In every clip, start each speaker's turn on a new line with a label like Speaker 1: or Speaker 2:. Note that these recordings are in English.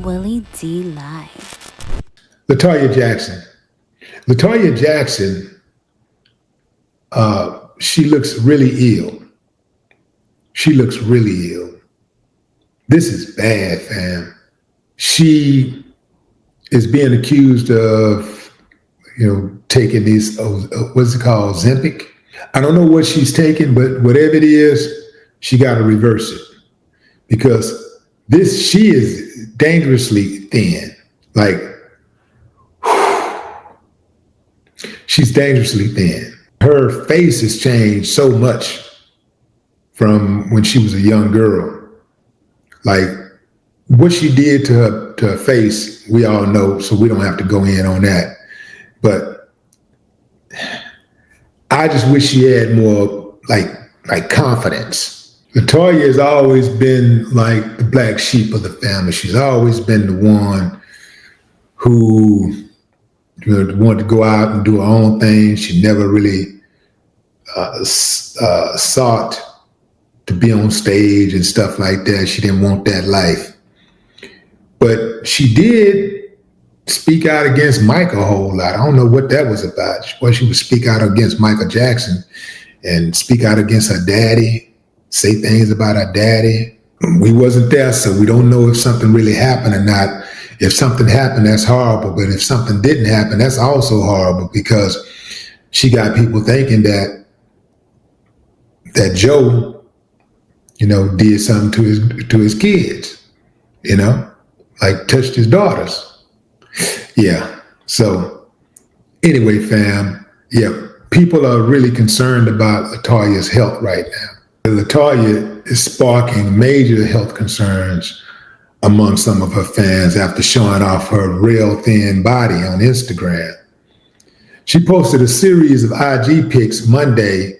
Speaker 1: Willie D Live.
Speaker 2: Latoya Jackson. Latoya Jackson, she looks really ill. She looks really ill. This is bad, fam. She is being accused of, taking these, what's it called, Zempic? I don't know what she's taking, but whatever it is, she got to reverse it because she is dangerously thin. Like, she's dangerously thin. Her face has changed so much from when she was a young girl. Like, what she did to her face, we all know, so we don't have to go in on that. But I just wish she had more like confidence. Latoya has always been like the black sheep of the family. She's always been the one who wanted to go out and do her own thing. She never really sought to be on stage and stuff like that. She didn't want that life. But she did speak out against Mike a whole lot. I don't know what that was about. She would speak out against Michael Jackson and speak out against her daddy, say things about her daddy. We wasn't there, so we don't know if something really happened or not. If something happened, that's horrible. But if something didn't happen, that's also horrible because she got people thinking that Joe, did something to his kids, like touched his daughters. Yeah. So anyway, fam, people are really concerned about Latoya's health right now. Latoya is sparking major health concerns among some of her fans after showing off her real thin body on Instagram. She posted a series of IG pics Monday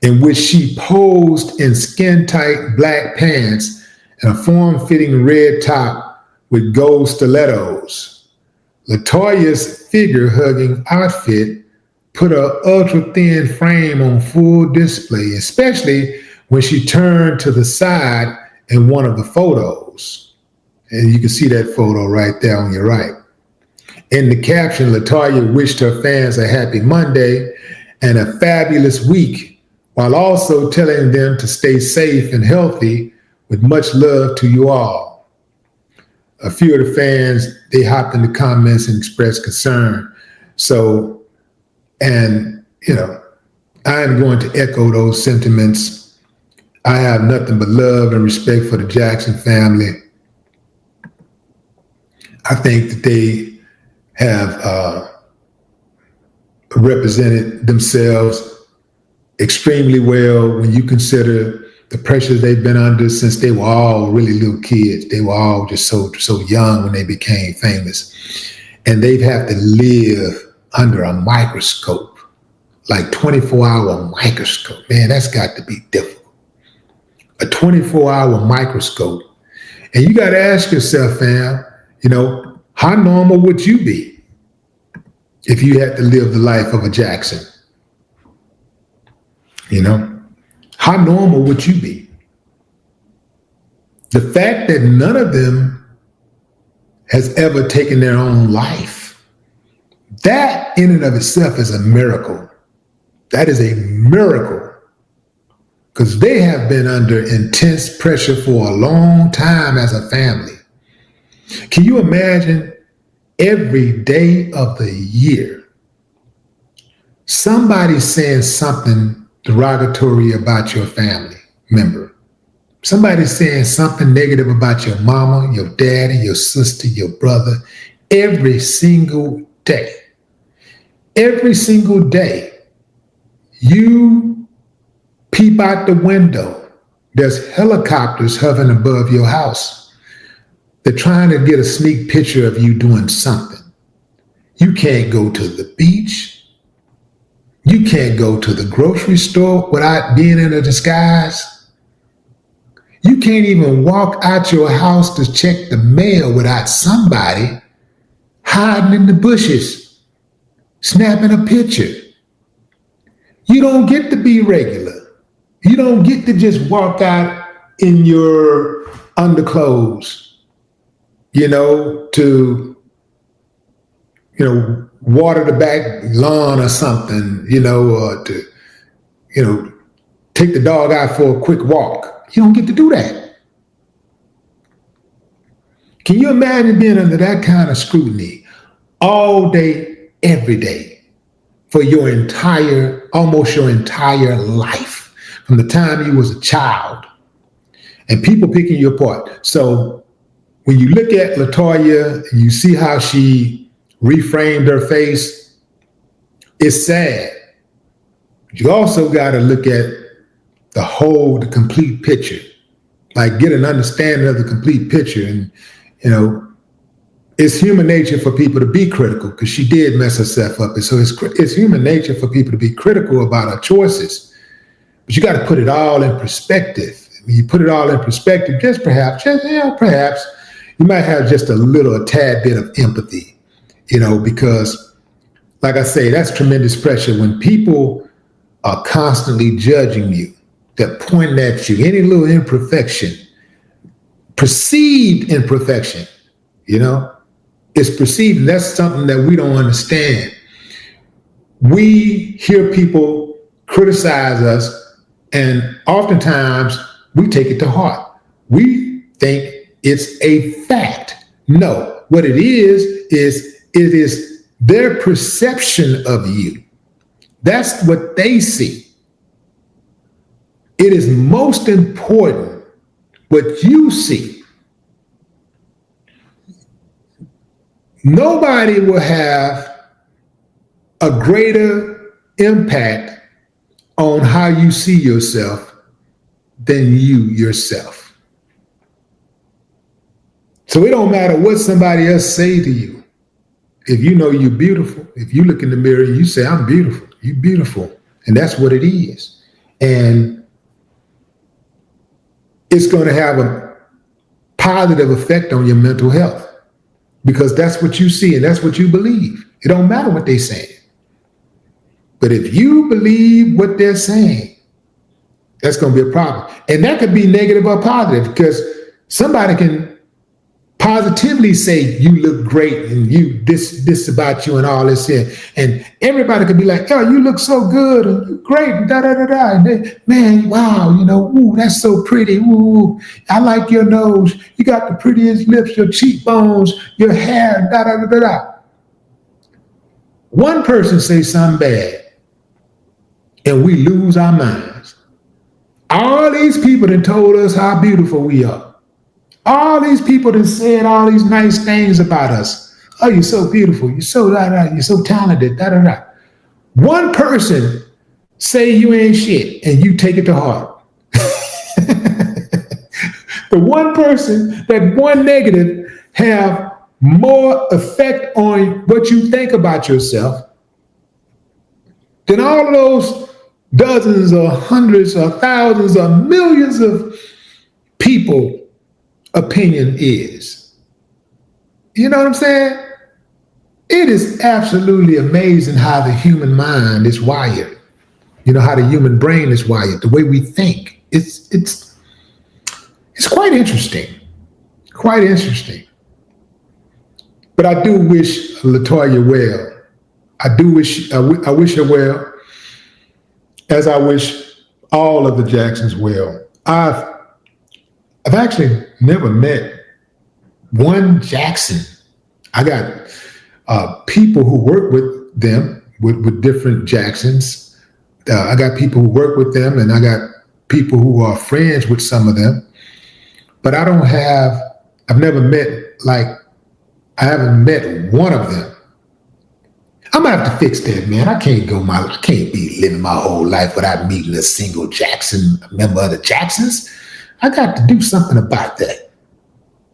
Speaker 2: in which she posed in skin-tight black pants and a form-fitting red top with gold stilettos. Latoya's figure-hugging outfit put her ultra-thin frame on full display, especially when she turned to the side in one of the photos. And you can see that photo right there on your right. In the caption, Latoya wished her fans a happy Monday and a fabulous week, while also telling them to stay safe and healthy with much love to you all. A few of the fans, they hopped in the comments and expressed concern. So, and, I am going to echo those sentiments. I have nothing but love and respect for the Jackson family. I think that they have represented themselves extremely well when you consider the pressures they've been under since they were all really little kids. They were all just so young when they became famous. And they've had to live under a microscope, like 24-hour microscope. Man, that's got to be difficult. A 24-hour microscope. And you got to ask yourself, fam, how normal would you be if you had to live the life of a Jackson? How normal would you be? The fact that none of them has ever taken their own life, that in and of itself is a miracle. That is a miracle because they have been under intense pressure for a long time as a family. Can you imagine every day of the year, somebody saying something derogatory about your family member? Somebody saying something negative about your mama, your daddy, your sister, your brother, every single day. Every single day, you peep out the window, there's helicopters hovering above your house. They're trying to get a sneak picture of you doing something. You can't go to the beach. You can't go to the grocery store without being in a disguise. You can't even walk out your house to check the mail without somebody hiding in the bushes, snapping a picture. You don't get to be regular. You don't get to just walk out in your underclothes. to, water the back lawn or something, or to, take the dog out for a quick walk. You don't get to do that. Can you imagine being under that kind of scrutiny all day, every day, for almost your entire life, from the time you was a child, and people picking you apart? So when you look at Latoya and you see how she reframed her face, it's sad. You also got to look at the complete picture, like get an understanding of the complete picture. And, it's human nature for people to be critical, because she did mess herself up. And so it's human nature for people to be critical about her choices. But you got to put it all in perspective. When you put it all in perspective, perhaps you might have just a tad bit of empathy, because like I say, that's tremendous pressure when people are constantly judging you. They're pointing at you, any little imperfection, perceived imperfection, it's perceived. And that's something that we don't understand. We hear people criticize us, and oftentimes we take it to heart. We think it's a fact. No, what it is their perception of you. That's what they see. It is most important what you see. Nobody will have a greater impact on how you see yourself than you yourself. So it don't matter what somebody else say to you. If you know you're beautiful, if you look in the mirror and you say, I'm beautiful, you're beautiful. And that's what it is. And it's going to have a positive effect on your mental health, because that's what you see and that's what you believe. It don't matter what they say. But if you believe what they're saying, that's going to be a problem. And that could be negative or positive, because somebody can positively say you look great and you this about you and all this here, and everybody could be like, oh, you look so good and you're great and da da da da, and then, man, wow, ooh, that's so pretty, ooh, I like your nose, you got the prettiest lips, your cheekbones, your hair, da da da da da. One person say something bad and we lose our minds. All these people that told us how beautiful we are. All these people that said all these nice things about us. Oh, you're so beautiful. You're so da-da. You're so talented. Da-da-da. One person say you ain't shit and you take it to heart. The one person, that one negative, have more effect on what you think about yourself than all of those dozens or hundreds or thousands or millions of people opinion is. You know what I'm saying? It is absolutely amazing how the human mind is wired. How the human brain is wired, the way we think. It's quite interesting. Quite interesting. But I do wish Latoya well. I wish her well, as I wish all of the Jacksons well. I've actually never met one Jackson. I got people who work with them, with different Jacksons. I got people who work with them, and I got people who are friends with some of them. But I've never met, I haven't met one of them. I'm gonna have to fix that, man. I can't be living my whole life without meeting a single Jackson, member of the Jacksons. I got to do something about that.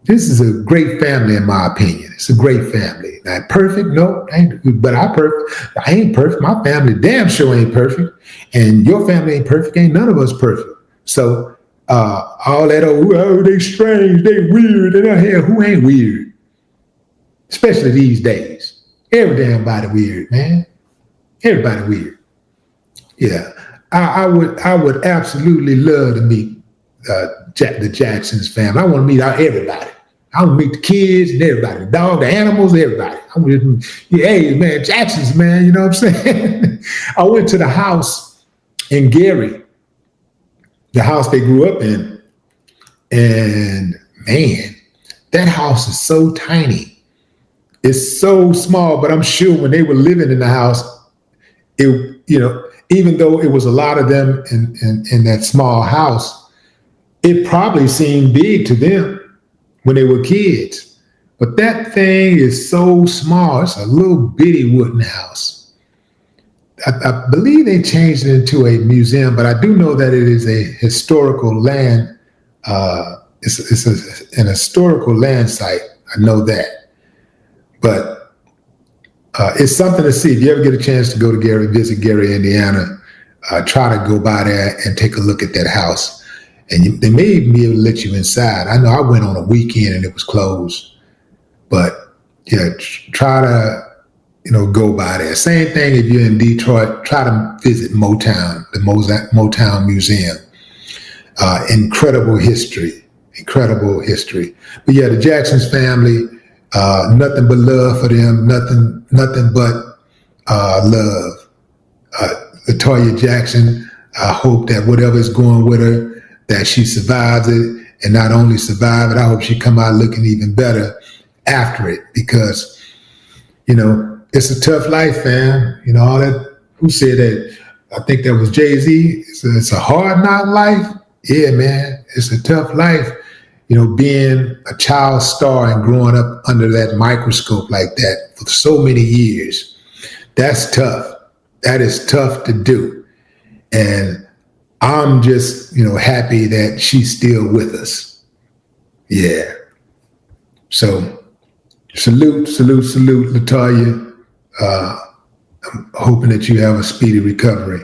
Speaker 2: This is a great family, in my opinion. It's a great family. Not perfect, no, but I ain't perfect. My family damn sure ain't perfect. And your family ain't perfect. Ain't none of us perfect. So all that, oh, they strange, they weird, and who ain't weird? Especially these days. Every damn body weird, man. Everybody weird. Yeah, I would absolutely love to meet the Jacksons family. I want to meet everybody. I want to meet the kids and everybody, the dog, the animals, everybody. Hey, man, Jackson's, man, you know what I'm saying? I went to the house in Gary, the house they grew up in, and man, that house is so tiny. It's so small, but I'm sure when they were living in the house, even though it was a lot of them in that small house, it probably seemed big to them when they were kids. But that thing is so small. It's a little bitty wooden house. I believe they changed it into a museum, but I do know that it is a historical land. It's an historical land site. I know that. But it's something to see. If you ever get a chance to go to Gary, visit Gary, Indiana, try to go by there and take a look at that house. And they may even be able to let you inside. I know I went on a weekend and it was closed. But yeah, try to, go by there. Same thing if you're in Detroit, try to visit Motown, the Motown Museum. Incredible history. But yeah, the Jackson's family, nothing but love for them, nothing but love. Latoya Jackson, I hope that whatever's going with her, that she survives it, and not only survive it, I hope she come out looking even better after it, because, it's a tough life, fam. All that, who said that? I think that was Jay-Z. It's a hard knock life. Yeah, man, it's a tough life, being a child star and growing up under that microscope like that for so many years. That's tough. That is tough to do. And I'm just, happy that she's still with us. Yeah. So salute, Latoya. I'm hoping that you have a speedy recovery.